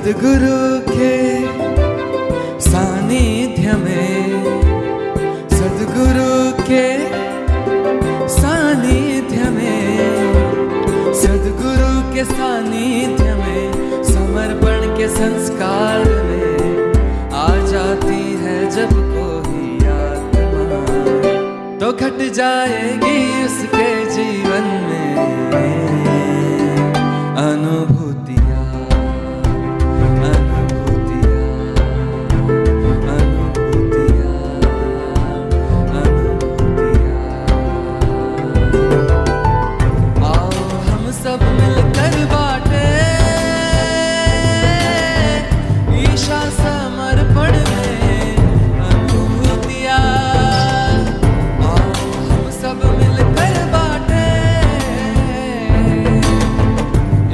सद्गुरु के सानिध्य में, सद्गुरु के सानिध्य में, सद्गुरु के सानिध्य में, समर्पण के संस्कार में आ जाती है जब कोई आत्मा, तो घट जाएगी उसके जीवन में अनुभूतियाँ, अनुभूतियाँ, अनुभूतियाँ, अनुभूतियाँ। आओ हम सब मिलकर बाटे ईशा समर्पण में अनुभूतियाँ। आओ हम सब मिलकर बाटे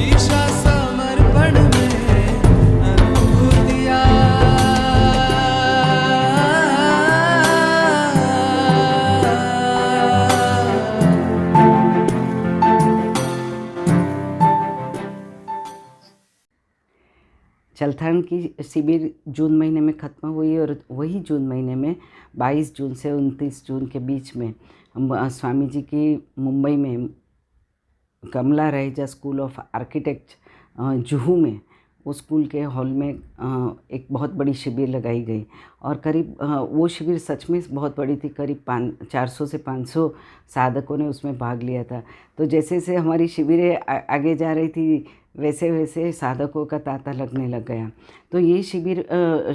ईशा समर्पण में अनुभूतियाँ। चलथान की शिविर जून महीने में ख़त्म हुई और वही जून महीने में 22 जून से 29 जून के बीच में स्वामी जी की मुंबई में Kamla Raheja school of architect Juhu में, वो स्कूल के हॉल में एक बहुत बड़ी शिविर लगाई गई और करीब वो शिविर सच में बहुत बड़ी थी। करीब 400 से 500 साधकों ने उसमें भाग लिया था। तो जैसे जैसे हमारी शिविरें आगे जा रही थी वैसे वैसे साधकों का तांता लगने लग गया। तो ये शिविर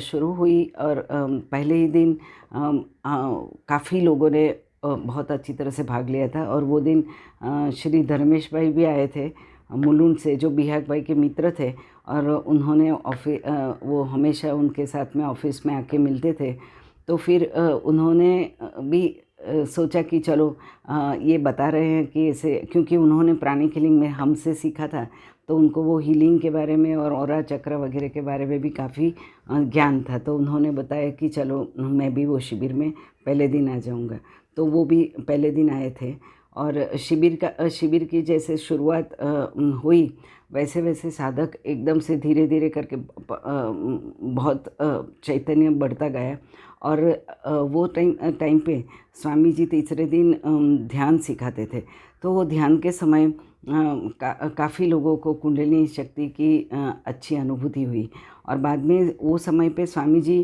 शुरू हुई और पहले ही दिन काफ़ी लोगों ने बहुत अच्छी तरह से भाग लिया था। और वो दिन श्री धर्मेश भाई भी आए थे मुलुंड से, जो बिहाग भाई के मित्र थे, और उन्होंने वो हमेशा उनके साथ में ऑफिस में आके मिलते थे। तो फिर उन्होंने भी सोचा कि चलो ये बता रहे हैं कि ऐसे, क्योंकि उन्होंने प्राणिक हीलिंग में हमसे सीखा था तो उनको वो हीलिंग के बारे में और ऑरा चक्र वगैरह के बारे में भी काफ़ी ज्ञान था। तो उन्होंने बताया कि चलो मैं भी वो शिविर में पहले दिन आ जाऊंगा। तो वो भी पहले दिन आए थे और शिविर की जैसे शुरुआत हुई वैसे वैसे साधक एकदम से धीरे धीरे करके बहुत चैतन्य बढ़ता गया। और वो टाइम पे स्वामी जी तीसरे दिन ध्यान सिखाते थे। तो वो ध्यान के समय काफ़ी लोगों को कुंडलिनी शक्ति की अच्छी अनुभूति हुई। और बाद में वो समय पे स्वामी जी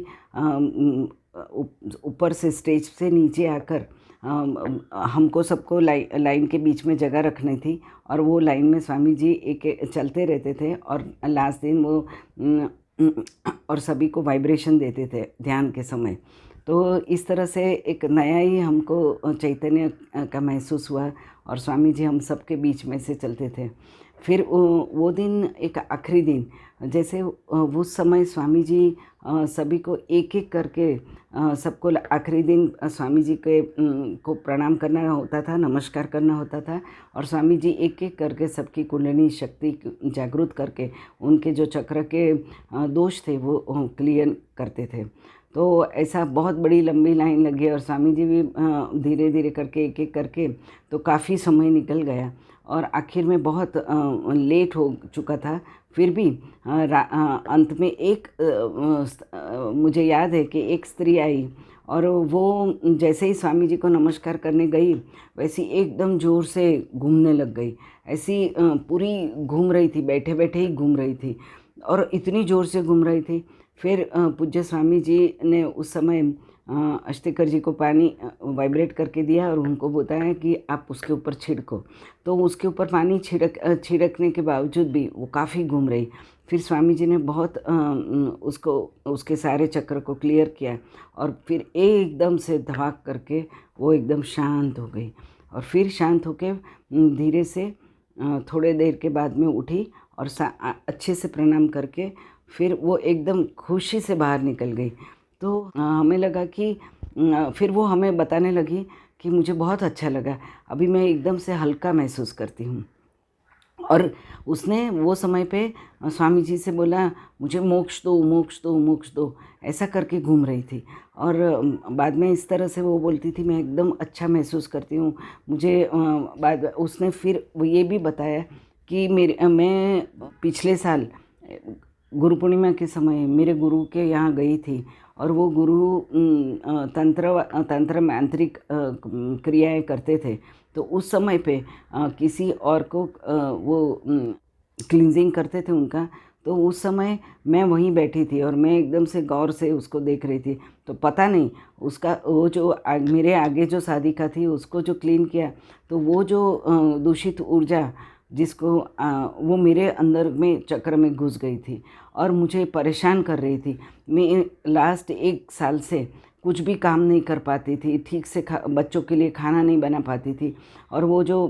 ऊपर से स्टेज से नीचे आकर हमको सबको लाइन के बीच में जगह रखनी थी और वो लाइन में स्वामी जी एक चलते रहते थे और लास्ट दिन वो और सभी को वाइब्रेशन देते थे ध्यान के समय। तो इस तरह से एक नया ही हमको चैतन्य का महसूस हुआ और स्वामी जी हम सबके बीच में से चलते थे। फिर वो दिन एक आखिरी दिन, जैसे उस समय स्वामी जी सभी को एक एक करके सबको आखिरी दिन स्वामी जी के को प्रणाम करना होता था, नमस्कार करना होता था और स्वामी जी एक एक करके सबकी कुंडलिनी शक्ति जागृत करके उनके जो चक्र के दोष थे वो क्लियर करते थे। तो ऐसा बहुत बड़ी लंबी लाइन लगी और स्वामी जी भी धीरे धीरे करके एक एक करके तो काफ़ी समय निकल गया और आखिर में बहुत लेट हो चुका था। फिर भी अंत में एक मुझे याद है कि एक स्त्री आई और वो जैसे ही स्वामी जी को नमस्कार करने गई वैसी एकदम ज़ोर से घूमने लग गई। ऐसी पूरी घूम रही थी, बैठे बैठे ही घूम रही थी और इतनी ज़ोर से घूम रही थी। फिर पूज्य स्वामी जी ने उस समय अष्टेकर जी को पानी वाइब्रेट करके दिया और उनको बताया कि आप उसके ऊपर छिड़को। तो उसके ऊपर पानी छिड़कने के बावजूद भी वो काफ़ी घूम रही। फिर स्वामी जी ने बहुत उसको उसके सारे चक्र को क्लियर किया और फिर एकदम से धमाक करके वो एकदम शांत हो गई। और फिर शांत होके धीरे से थोड़े देर के बाद में उठी और अच्छे से प्रणाम करके फिर वो एकदम खुशी से बाहर निकल गई। तो हमें लगा कि फिर वो हमें बताने लगी कि मुझे बहुत अच्छा लगा, अभी मैं एकदम से हल्का महसूस करती हूँ। और उसने वो समय पे स्वामी जी से बोला मुझे मोक्ष दो, मोक्ष दो, मोक्ष दो, ऐसा करके घूम रही थी। और बाद में इस तरह से वो बोलती थी मैं एकदम अच्छा महसूस करती हूँ। मुझे बाद उसने फिर ये भी बताया कि मैं पिछले साल गुरु पूर्णिमा के समय मेरे गुरु के यहाँ गई थी और वो गुरु तंत्र मांत्रिक क्रियाएं करते थे। तो उस समय पे किसी और को वो क्लींजिंग करते थे उनका। तो उस समय मैं वहीं बैठी थी और मैं एकदम से गौर से उसको देख रही थी। तो पता नहीं उसका वो जो मेरे आगे जो साधिका थी उसको जो क्लीन किया, तो वो जो दूषित ऊर्जा जिसको वो मेरे अंदर में चक्र में घुस गई थी और मुझे परेशान कर रही थी। मैं लास्ट 1 साल से कुछ भी काम नहीं कर पाती थी, ठीक से बच्चों के लिए खाना नहीं बना पाती थी। और वो जो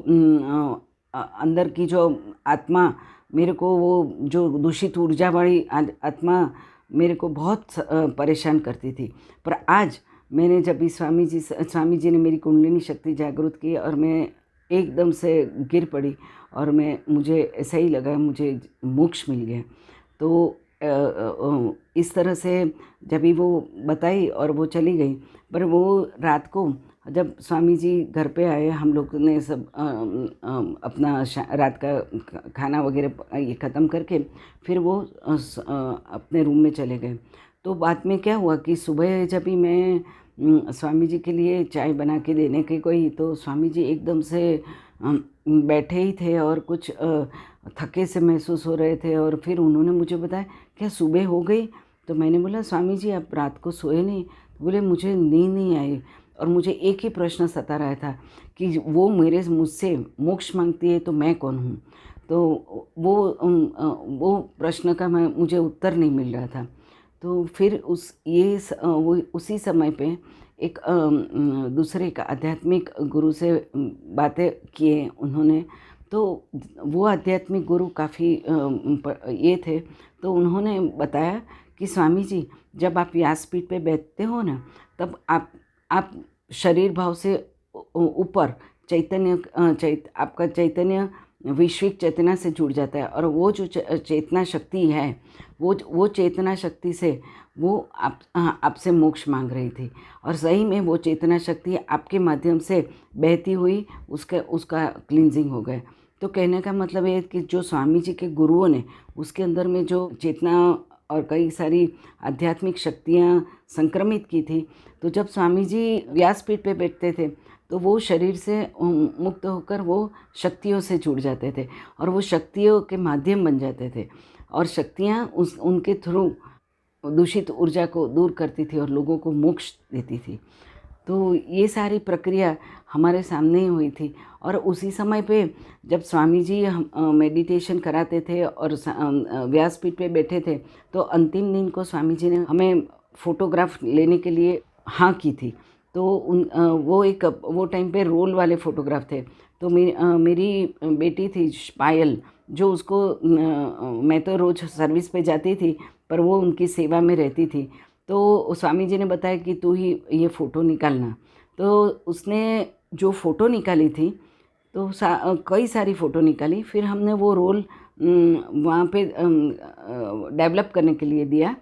अंदर की जो आत्मा मेरे को, वो जो दूषित ऊर्जा वाली आत्मा मेरे को बहुत परेशान करती थी। पर आज मैंने जब भी स्वामी जी ने मेरी कुंडलिनी शक्ति जागृत की और मैं एकदम से गिर पड़ी और मुझे ऐसा ही लगा मुझे मोक्ष मिल गया। तो इस तरह से जब भी वो बताई और वो चली गई। पर वो रात को जब स्वामी जी घर पे आए, हम लोग ने सब अपना रात का खाना वगैरह ये ख़त्म करके फिर वो अपने रूम में चले गए। तो बाद में क्या हुआ कि सुबह जब भी मैं स्वामी जी के लिए चाय बना के देने के गई, तो स्वामी जी एकदम से बैठे ही थे और कुछ थके से महसूस हो रहे थे। और फिर उन्होंने मुझे बताया, क्या सुबह हो गई? तो मैंने बोला, स्वामी जी आप रात को सोए नहीं? तो बोले, मुझे नींद नहीं आई और मुझे एक ही प्रश्न सता रहा था कि वो मुझसे मोक्ष मांगती है तो मैं कौन हूँ। तो वो प्रश्न का मुझे उत्तर नहीं मिल रहा था। तो फिर उसी समय पे एक दूसरे एक आध्यात्मिक गुरु से बातें किए उन्होंने। तो वो आध्यात्मिक गुरु काफ़ी ये थे। तो उन्होंने बताया कि स्वामी जी जब आप व्यासपीठ पे बैठते हो ना, तब आप शरीर भाव से ऊपर आपका चैतन्य वैश्विक चेतना से जुड़ जाता है। और वो जो चेतना शक्ति है, वो चेतना शक्ति से वो आपसे मोक्ष मांग रही थी। और सही में वो चेतना शक्ति आपके माध्यम से बहती हुई उसका क्लींजिंग हो गया। तो कहने का मतलब ये कि जो स्वामी जी के गुरुओं ने उसके अंदर में जो चेतना और कई सारी आध्यात्मिक शक्तियाँ संक्रमित की थी, तो जब स्वामी जी व्यासपीठ पे बैठते थे तो वो शरीर से मुक्त होकर वो शक्तियों से जुड़ जाते थे और वो शक्तियों के माध्यम बन जाते थे। और शक्तियाँ उनके थ्रू दूषित ऊर्जा को दूर करती थी और लोगों को मोक्ष देती थी। तो ये सारी प्रक्रिया हमारे सामने ही हुई थी। और उसी समय पे जब स्वामी जी मेडिटेशन कराते थे और व्यासपीठ पे बैठे थे, तो अंतिम दिन को स्वामी जी ने हमें फ़ोटोग्राफ लेने के लिए हाँ की थी। तो वो टाइम पे रोल वाले फ़ोटोग्राफ थे। तो मेरी बेटी थी पायल, जो उसको मैं तो रोज़ सर्विस पे जाती थी पर वो उनकी सेवा में रहती थी। तो स्वामी जी ने बताया कि तू ही ये फ़ोटो निकालना। तो उसने जो फ़ोटो निकाली थी, तो कई सारी फ़ोटो निकाली। फिर हमने वो रोल वहाँ पे डेवलप करने के लिए दिया।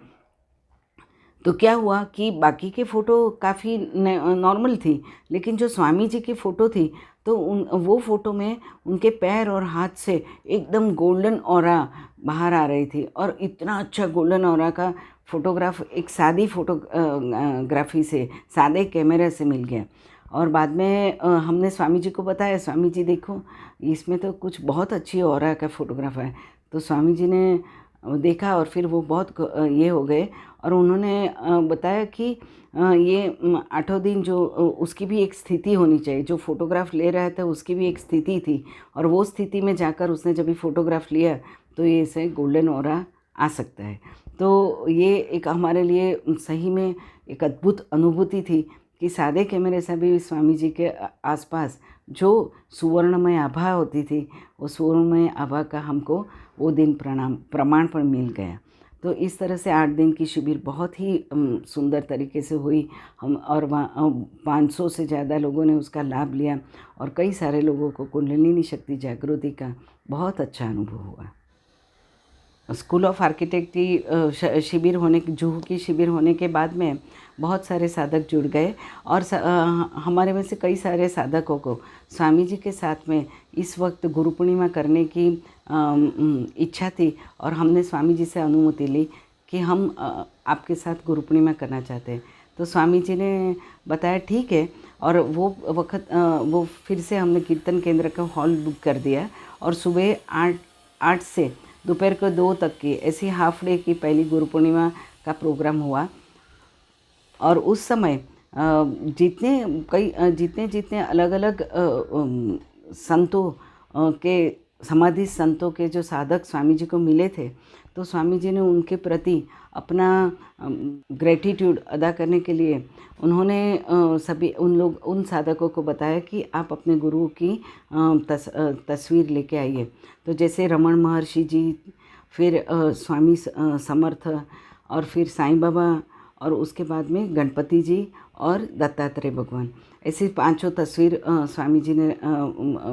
तो क्या हुआ कि बाकी के फ़ोटो काफ़ी नॉर्मल थी, लेकिन जो स्वामी जी की फ़ोटो थी तो वो फ़ोटो में उनके पैर और हाथ से एकदम गोल्डन ऑरा बाहर आ रही थी। और इतना अच्छा गोल्डन ऑरा का फ़ोटोग्राफ एक सादी फ़ोटोग्राफी से, सादे कैमरा से मिल गया। और बाद में हमने स्वामी जी को बताया, स्वामी जी देखो इसमें तो कुछ बहुत अच्छी ऑरा का फ़ोटोग्राफ है। तो स्वामी जी ने देखा और फिर वो बहुत ये हो गए और उन्होंने बताया कि ये 8 दिन जो उसकी भी एक स्थिति होनी चाहिए, जो फ़ोटोग्राफ ले रहा था उसकी भी एक स्थिति थी। और वो स्थिति में जाकर उसने जब भी फ़ोटोग्राफ लिया तो ये से गोल्डन ऑरा आ सकता है। तो ये एक हमारे लिए सही में एक अद्भुत अनुभूति थी कि सादे कैमरे से भी स्वामी जी के आसपास जो सुवर्णमय आभा होती थी, वो सुवर्णमय आभा का हमको वो दिन प्रमाण पर मिल गया। तो इस तरह से 8 दिन की शिविर बहुत ही सुंदर तरीके से हुई। हम और वहाँ 500 से ज़्यादा लोगों ने उसका लाभ लिया और कई सारे लोगों को कुंडलिनी शक्ति जागृति का बहुत अच्छा अनुभव हुआ। स्कूल ऑफ आर्किटेक्ट की शिविर जुहू की शिविर होने के बाद में बहुत सारे साधक जुड़ गए और हमारे में से कई सारे साधकों को स्वामी जी के साथ में इस वक्त गुरु पूर्णिमा करने की इच्छा थी और हमने स्वामी जी से अनुमति ली कि हम आपके साथ गुरु पूर्णिमा करना चाहते हैं। तो स्वामी जी ने बताया ठीक है, और वो फिर से हमने कीर्तन केंद्र का हॉल बुक कर दिया और सुबह 8 से दोपहर को 2 तक की ऐसी हाफ डे की पहली गुरु पूर्णिमा का प्रोग्राम हुआ। और उस समय जितने अलग अलग संतों के समाधि संतों के जो साधक स्वामी जी को मिले थे, तो स्वामी जी ने उनके प्रति अपना ग्रेटिट्यूड अदा करने के लिए उन्होंने सभी उन साधकों को बताया कि आप अपने गुरु की तस्वीर लेके आइए। तो जैसे रमण महर्षि जी, फिर स्वामी समर्थ, और फिर साईं बाबा, और उसके बाद में गणपति जी और दत्तात्रेय भगवान, ऐसी 5 तस्वीर स्वामी जी ने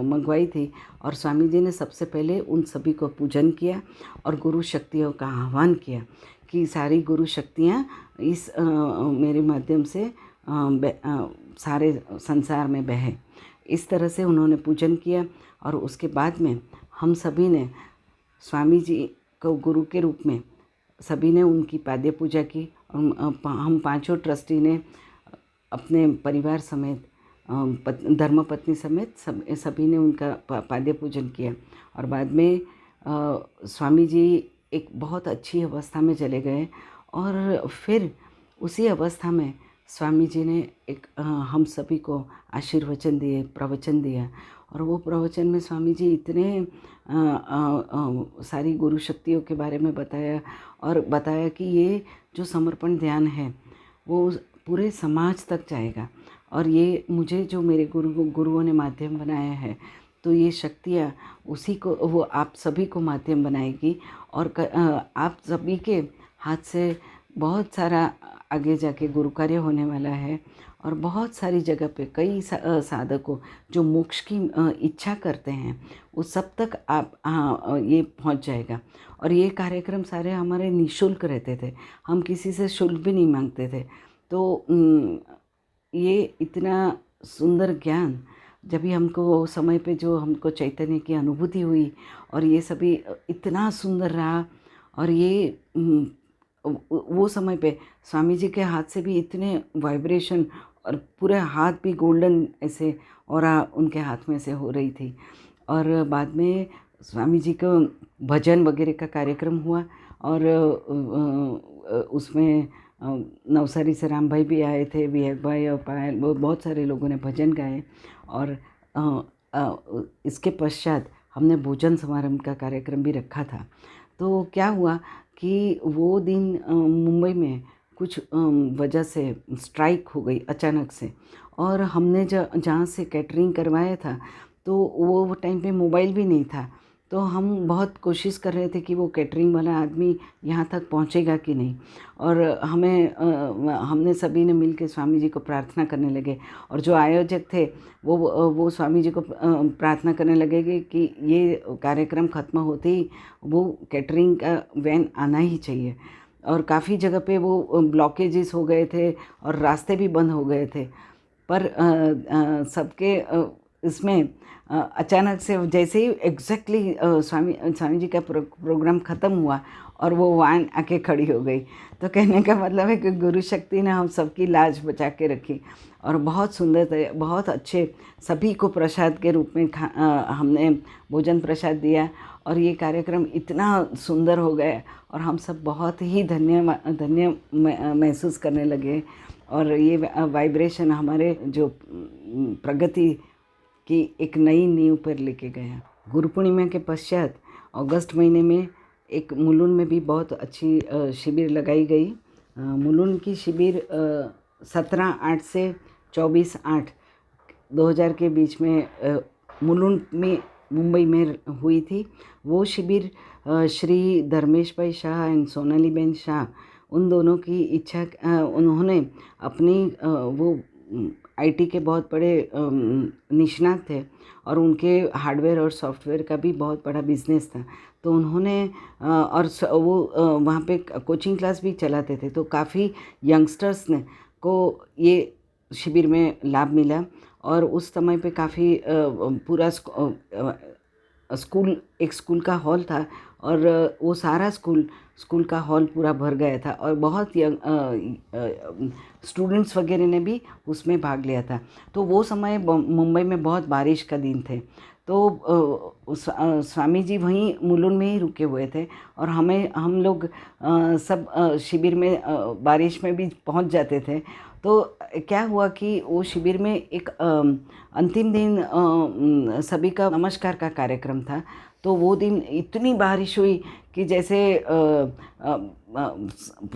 मंगवाई थी। और स्वामी जी ने सबसे पहले उन सभी को पूजन किया और गुरु शक्तियों का आह्वान किया कि सारी गुरु शक्तियाँ इस मेरे माध्यम से सारे संसार में बहे। इस तरह से उन्होंने पूजन किया। और उसके बाद में हम सभी ने स्वामी जी को गुरु के रूप में सभी ने उनकी पाद्य पूजा की। हम 5 ट्रस्टी ने अपने परिवार समेत, धर्मपत्नी समेत सभी ने उनका पाद्य पूजन किया। और बाद में स्वामी जी एक बहुत अच्छी अवस्था में चले गए, और फिर उसी अवस्था में स्वामी जी ने हम सभी को आशीर्वचन दिए, प्रवचन दिया। और वो प्रवचन में स्वामी जी इतने सारी गुरु शक्तियों के बारे में बताया, और बताया कि ये जो समर्पण ध्यान है वो पूरे समाज तक जाएगा, और ये मुझे जो मेरे गुरुओं ने माध्यम बनाया है, तो ये शक्तियाँ उसी को, वो आप सभी को माध्यम बनाएगी। और आप सभी के हाथ से बहुत सारा आगे जाके गुरु कार्य होने वाला है। और बहुत सारी जगह पे कई साधकों जो मोक्ष की इच्छा करते हैं, उस सब तक आप ये पहुंच जाएगा। और ये कार्यक्रम सारे हमारे निःशुल्क रहते थे, हम किसी से शुल्क भी नहीं मांगते थे। तो ये इतना सुंदर ज्ञान जब भी हमको समय पे जो हमको चैतन्य की अनुभूति हुई, और ये सभी इतना सुंदर रहा। और ये वो समय पे स्वामी जी के हाथ से भी इतने वाइब्रेशन, और पूरे हाथ भी गोल्डन ऐसे ऑरा उनके हाथ में से हो रही थी। और बाद में स्वामी जी को भजन वगैरह का कार्यक्रम हुआ, और उसमें नवसारी से राम भाई भी आए थे, विवेक भाई और पायल, वो बहुत सारे लोगों ने भजन गाए। और इसके पश्चात हमने भोजन समारोह का कार्यक्रम भी रखा था। तो क्या हुआ कि वो दिन मुंबई में कुछ वजह से स्ट्राइक हो गई अचानक से, और हमने जहाँ से कैटरिंग करवाया था, तो वो टाइम पे मोबाइल भी नहीं था। तो हम बहुत कोशिश कर रहे थे कि वो कैटरिंग वाला आदमी यहाँ तक पहुँचेगा कि नहीं। और हमने सभी ने मिल के स्वामी जी को प्रार्थना करने लगे, और जो आयोजक थे वो स्वामी जी को प्रार्थना करने लगे कि ये कार्यक्रम ख़त्म होते ही वो कैटरिंग का वैन आना ही चाहिए। और काफ़ी जगह पे वो ब्लॉकेजेस हो गए थे और रास्ते भी बंद हो गए थे। पर सबके इसमें अचानक से जैसे ही एग्जैक्टली स्वामी जी का प्रोग्राम ख़त्म हुआ और वो वैन आके खड़ी हो गई। तो कहने का मतलब है कि गुरु शक्ति ने हम सबकी लाज बचा के रखी, और बहुत सुंदर, बहुत अच्छे सभी को प्रसाद के रूप में हमने भोजन प्रसाद दिया। और ये कार्यक्रम इतना सुंदर हो गया, और हम सब बहुत ही धन्य महसूस करने लगे। और ये वाइब्रेशन हमारे जो प्रगति की एक नई नींव पर लेके गया। गुरु पूर्णिमा के पश्चात अगस्त महीने में एक मुलुंड में भी बहुत अच्छी शिविर लगाई गई। मुलुंड की शिविर 17/8 से 24/8/2000 के बीच में मुलुंड में मुंबई में हुई थी। वो शिविर श्री धर्मेश भाई शाह एंड सोनाली बेन शाह, उन दोनों की इच्छा, उन्होंने अपनी वो आईटी के बहुत बड़े निष्णात थे, और उनके हार्डवेयर और सॉफ्टवेयर का भी बहुत बड़ा बिजनेस था। तो उन्होंने और वो वहाँ पे कोचिंग क्लास भी चलाते थे। तो काफ़ी यंगस्टर्स ने को ये शिविर में लाभ मिला, और उस समय पे काफ़ी पूरा स्कूल का हॉल था और वो सारा स्कूल का हॉल पूरा भर गया था और बहुत यंग स्टूडेंट्स वगैरह ने भी उसमें भाग लिया था। तो वो समय मुंबई में बहुत बारिश का दिन थे। तो स्वामी जी वहीं मुलुंड में ही रुके हुए थे और हम लोग सब शिविर में बारिश में भी पहुंच जाते थे। तो क्या हुआ कि वो शिविर में एक अंतिम दिन सभी का नमस्कार का कार्यक्रम था। तो वो दिन इतनी बारिश हुई कि जैसे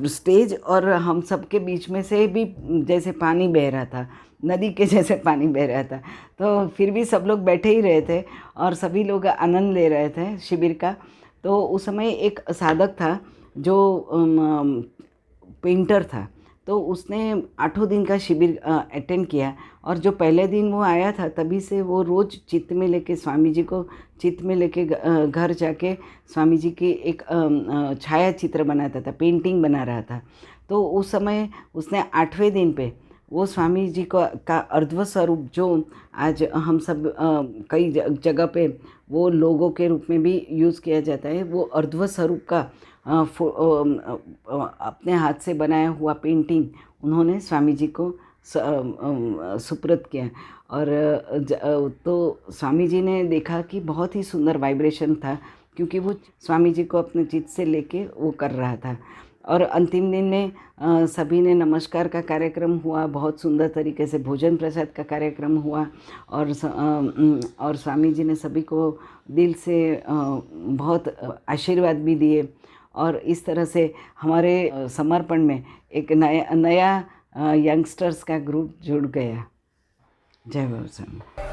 स्टेज और हम सब के बीच में से भी जैसे पानी बह रहा था, नदी के जैसे पानी बह रहा था। तो फिर भी सब लोग बैठे ही रहे थे और सभी लोग आनंद ले रहे थे शिविर का। तो उस समय एक साधक था जो पेंटर था। तो उसने 8 दिन का शिविर अटेंड किया और जो पहले दिन वो आया था तभी से वो रोज़ चित्त में लेके स्वामी जी को चित्त में लेके घर जाके स्वामी जी की एक छाया चित्र बनाता था, पेंटिंग बना रहा था। तो उस समय उसने 8वें दिन पे वो स्वामी जी का अर्धव स्वरूप जो आज हम सब कई जगह पे वो लोगों के रूप में भी यूज़ किया जाता है, वो अर्धव स्वरूप का अपने हाथ से बनाया हुआ पेंटिंग उन्होंने स्वामी जी को सुपुर्द किया। और तो स्वामी जी ने देखा कि बहुत ही सुंदर वाइब्रेशन था, क्योंकि वो स्वामी जी को अपने चित्त से लेके वो कर रहा था। और अंतिम दिन में सभी ने नमस्कार का कार्यक्रम हुआ, बहुत सुंदर तरीके से भोजन प्रसाद का कार्यक्रम हुआ और स्वामी जी ने सभी को दिल से बहुत आशीर्वाद भी दिए। और इस तरह से हमारे समर्पण में एक नया यंगस्टर्स का ग्रुप जुड़ गया। जय बाबा स्वामी।